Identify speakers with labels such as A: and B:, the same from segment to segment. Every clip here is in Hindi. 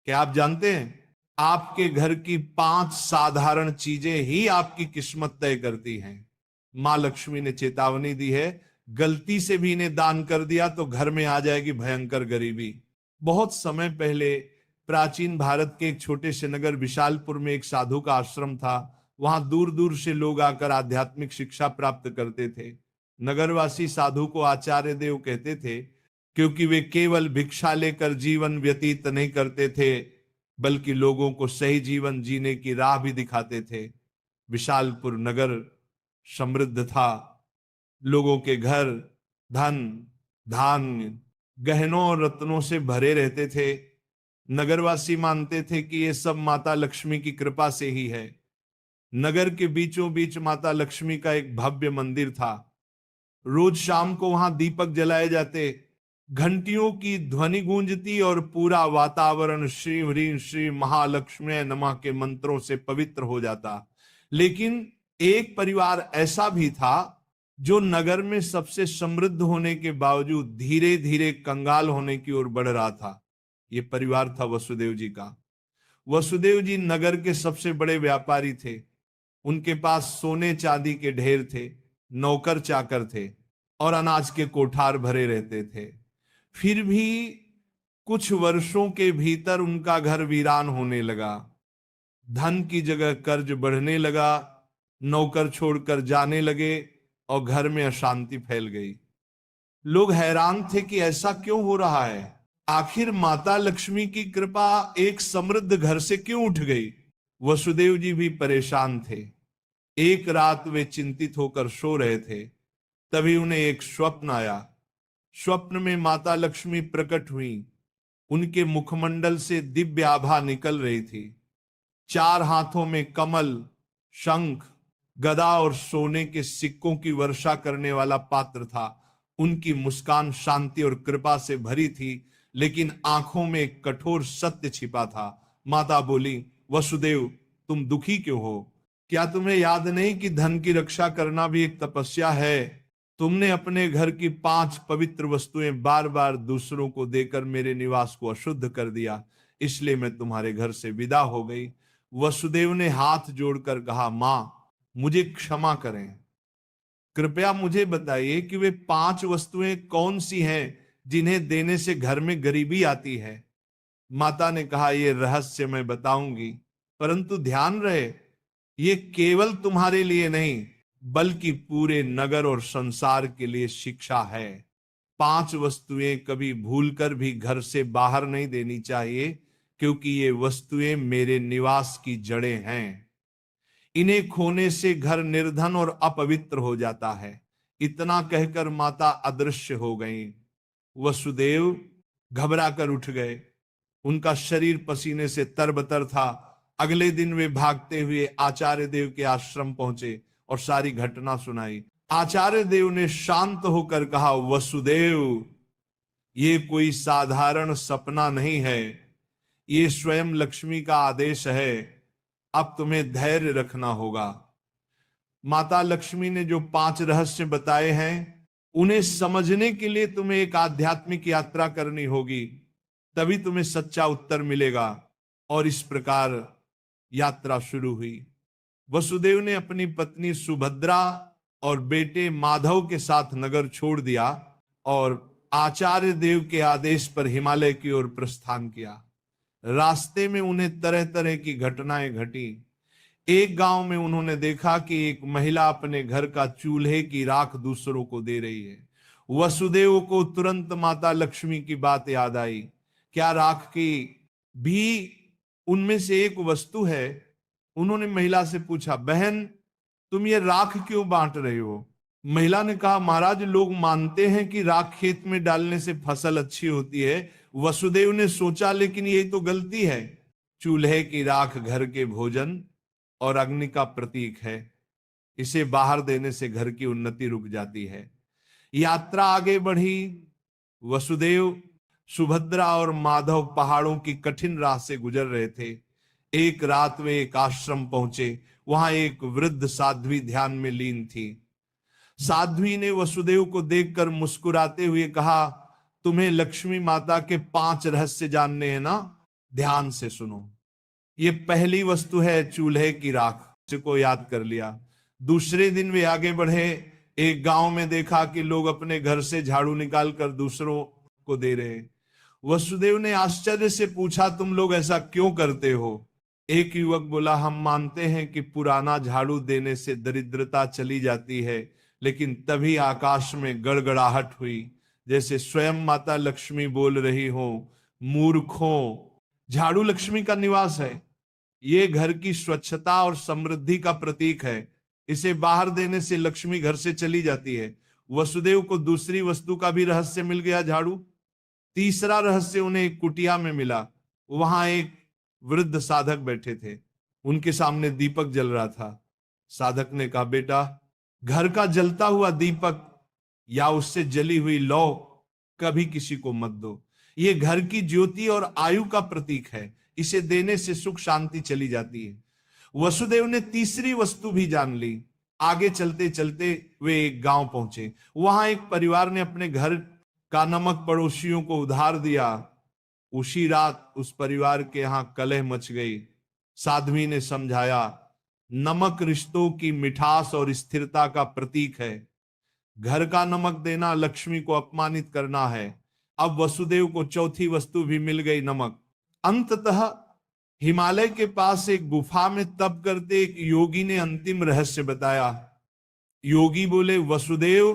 A: क्या आप जानते हैं आपके घर की 5 साधारण चीजें ही आपकी किस्मत तय करती हैं। मां लक्ष्मी ने चेतावनी दी है, गलती से भी इन्हें दान कर दिया तो घर में आ जाएगी भयंकर गरीबी। बहुत समय पहले प्राचीन भारत के एक छोटे से नगर विशालपुर में एक साधु का आश्रम था। वहां दूर दूर से लोग आकर आध्यात्मिक शिक्षा प्राप्त करते थे। नगरवासी साधु को आचार्य देव कहते थे, क्योंकि वे केवल भिक्षा लेकर जीवन व्यतीत नहीं करते थे, बल्कि लोगों को सही जीवन जीने की राह भी दिखाते थे। विशालपुर नगर समृद्ध था। लोगों के घर धन, धान्य, गहनों और रत्नों से भरे रहते थे। नगरवासी मानते थे कि ये सब माता लक्ष्मी की कृपा से ही है। नगर के बीचों बीच माता लक्ष्मी का एक भव्य मंदिर था। रोज शाम को वहां दीपक जलाए जाते, घंटियों की ध्वनि गूंजती और पूरा वातावरण श्री ह्रीं श्री महालक्ष्मी नमः के मंत्रों से पवित्र हो जाता। लेकिन एक परिवार ऐसा भी था जो नगर में सबसे समृद्ध होने के बावजूद धीरे धीरे कंगाल होने की ओर बढ़ रहा था। यह परिवार था वसुदेव जी का। वसुदेव जी नगर के सबसे बड़े व्यापारी थे। उनके पास सोने चांदी के ढेर थे, नौकर चाकर थे और अनाज के कोठार भरे रहते थे। फिर भी कुछ वर्षों के भीतर उनका घर वीरान होने लगा। धन की जगह कर्ज बढ़ने लगा, नौकर छोड़कर जाने लगे और घर में अशांति फैल गई। लोग हैरान थे कि ऐसा क्यों हो रहा है। आखिर माता लक्ष्मी की कृपा एक समृद्ध घर से क्यों उठ गई। वसुदेव जी भी परेशान थे। एक रात वे चिंतित होकर सो रहे थे, तभी उन्हें एक स्वप्न आया। स्वप्न में माता लक्ष्मी प्रकट हुई। उनके मुखमंडल से दिव्य आभा निकल रही थी। 4 हाथों में कमल, शंख, गदा और सोने के सिक्कों की वर्षा करने वाला पात्र था। उनकी मुस्कान शांति और कृपा से भरी थी, लेकिन आंखों में एक कठोर सत्य छिपा था। माता बोली, वसुदेव, तुम दुखी क्यों हो? क्या तुम्हें याद नहीं कि धन की रक्षा करना भी एक तपस्या है? तुमने अपने घर की 5 पवित्र वस्तुएं बार बार दूसरों को देकर मेरे निवास को अशुद्ध कर दिया, इसलिए मैं तुम्हारे घर से विदा हो गई। वसुदेव ने हाथ जोड़कर कहा, मां, मुझे क्षमा करें। कृपया मुझे बताइए कि वे 5 वस्तुएं कौन सी हैं जिन्हें देने से घर में गरीबी आती है। माता ने कहा, यह रहस्य मैं बताऊंगी, परंतु ध्यान रहे, ये केवल तुम्हारे लिए नहीं बल्कि पूरे नगर और संसार के लिए शिक्षा है। 5 वस्तुएं कभी भूलकर भी घर से बाहर नहीं देनी चाहिए, क्योंकि ये वस्तुएं मेरे निवास की जड़ें हैं। इन्हें खोने से घर निर्धन और अपवित्र हो जाता है। इतना कहकर माता अदृश्य हो गईं। वसुदेव घबरा कर उठ गए। उनका शरीर पसीने से तरबतर था। अगले दिन वे भागते हुए आचार्य देव के आश्रम पहुंचे और सारी घटना सुनाई। आचार्य देव ने शांत होकर कहा, वसुदेव, ये कोई साधारण सपना नहीं है, ये स्वयं लक्ष्मी का आदेश है। अब तुम्हें धैर्य रखना होगा। माता लक्ष्मी ने जो 5 रहस्य बताए हैं, उन्हें समझने के लिए तुम्हें एक आध्यात्मिक यात्रा करनी होगी, तभी तुम्हें सच्चा उत्तर मिलेगा। और इस प्रकार यात्रा शुरू हुई। वसुदेव ने अपनी पत्नी सुभद्रा और बेटे माधव के साथ नगर छोड़ दिया और आचार्य देव के आदेश पर हिमालय की ओर प्रस्थान किया। रास्ते में उन्हें तरह तरह की घटनाएं घटी। एक गांव में उन्होंने देखा कि एक महिला अपने घर का चूल्हे की राख दूसरों को दे रही है। वसुदेव को तुरंत माता लक्ष्मी की बात याद आई। क्या राख की भी उनमें से एक वस्तु है? उन्होंने महिला से पूछा, बहन, तुम ये राख क्यों बांट रहे हो? महिला ने कहा, महाराज, लोग मानते हैं कि राख खेत में डालने से फसल अच्छी होती है। वसुदेव ने सोचा, लेकिन यही तो गलती है। चूल्हे की राख घर के भोजन और अग्नि का प्रतीक है। इसे बाहर देने से घर की उन्नति रुक जाती है। यात्रा आगे बढ़ी। वसुदेव, सुभद्रा और माधव पहाड़ों की कठिन राह से गुजर रहे थे। एक रात वे एक आश्रम पहुंचे। वहां एक वृद्ध साध्वी ध्यान में लीन थी। साध्वी ने वसुदेव को देखकर मुस्कुराते हुए कहा, तुम्हें लक्ष्मी माता के 5 रहस्य जानने हैं ना? ध्यान से सुनो। ये पहली वस्तु है चूल्हे की राख, को याद कर लिया। दूसरे दिन वे आगे बढ़े, एक गांव में देखा कि लोग अपने घर से झाड़ू निकाल कर दूसरों को दे रहे। वसुदेव ने आश्चर्य से पूछा, तुम लोग ऐसा क्यों करते हो? एक युवक बोला, हम मानते हैं कि पुराना झाड़ू देने से दरिद्रता चली जाती है। लेकिन तभी आकाश में गड़गड़ाहट हुई, जैसे स्वयं माता लक्ष्मी बोल रही हो, मूर्खों, झाड़ू लक्ष्मी का निवास है। ये घर की स्वच्छता और समृद्धि का प्रतीक है। इसे बाहर देने से लक्ष्मी घर से चली जाती है। वसुदेव को दूसरी वस्तु का भी रहस्य मिल गया, झाड़ू। तीसरा रहस्य उन्हें एक कुटिया में मिला। वहां एक वृद्ध साधक बैठे थे, उनके सामने दीपक जल रहा था। साधक ने कहा, बेटा, घर का जलता हुआ दीपक या उससे जली हुई लौ कभी किसी को मत दो। ये घर की ज्योति और आयु का प्रतीक है। इसे देने से सुख शांति चली जाती है। वसुदेव ने तीसरी वस्तु भी जान ली। आगे चलते चलते वे एक गांव पहुंचे। वहां एक परिवार ने अपने घर का नमक पड़ोसियों को उधार दिया। उसी रात उस परिवार के यहां कलह मच गई। साध्वी ने समझाया, नमक रिश्तों की मिठास और स्थिरता का प्रतीक है। घर का नमक देना लक्ष्मी को अपमानित करना है। अब वसुदेव को चौथी वस्तु भी मिल गई, नमक। अंततः हिमालय के पास एक गुफा में तप करते एक योगी ने अंतिम रहस्य बताया। योगी बोले, वसुदेव,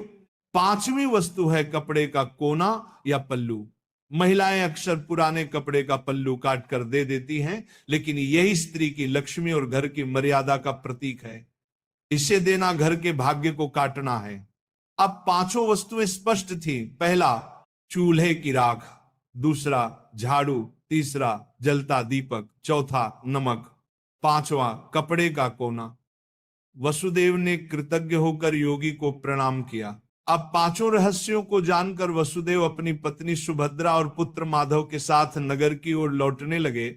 A: पांचवी वस्तु है कपड़े का कोना या पल्लू। महिलाएं अक्सर पुराने कपड़े का पल्लू काट कर दे देती हैं, लेकिन यही स्त्री की लक्ष्मी और घर की मर्यादा का प्रतीक है। इसे देना घर के भाग्य को काटना है। अब पांचों वस्तुएं स्पष्ट थी। पहला, चूल्हे की राख। दूसरा, झाड़ू। तीसरा, जलता दीपक। चौथा, नमक। पांचवा, कपड़े का कोना। वसुदेव ने कृतज्ञ होकर योगी को प्रणाम किया। अब पांचों रहस्यों को जानकर वसुदेव अपनी पत्नी सुभद्रा और पुत्र माधव के साथ नगर की ओर लौटने लगे।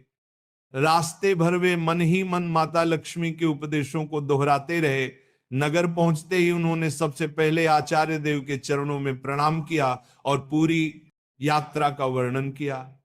A: रास्ते भर वे मन ही मन माता लक्ष्मी के उपदेशों को दोहराते रहे। नगर पहुंचते ही उन्होंने सबसे पहले आचार्य देव के चरणों में प्रणाम किया और पूरी यात्रा का वर्णन किया।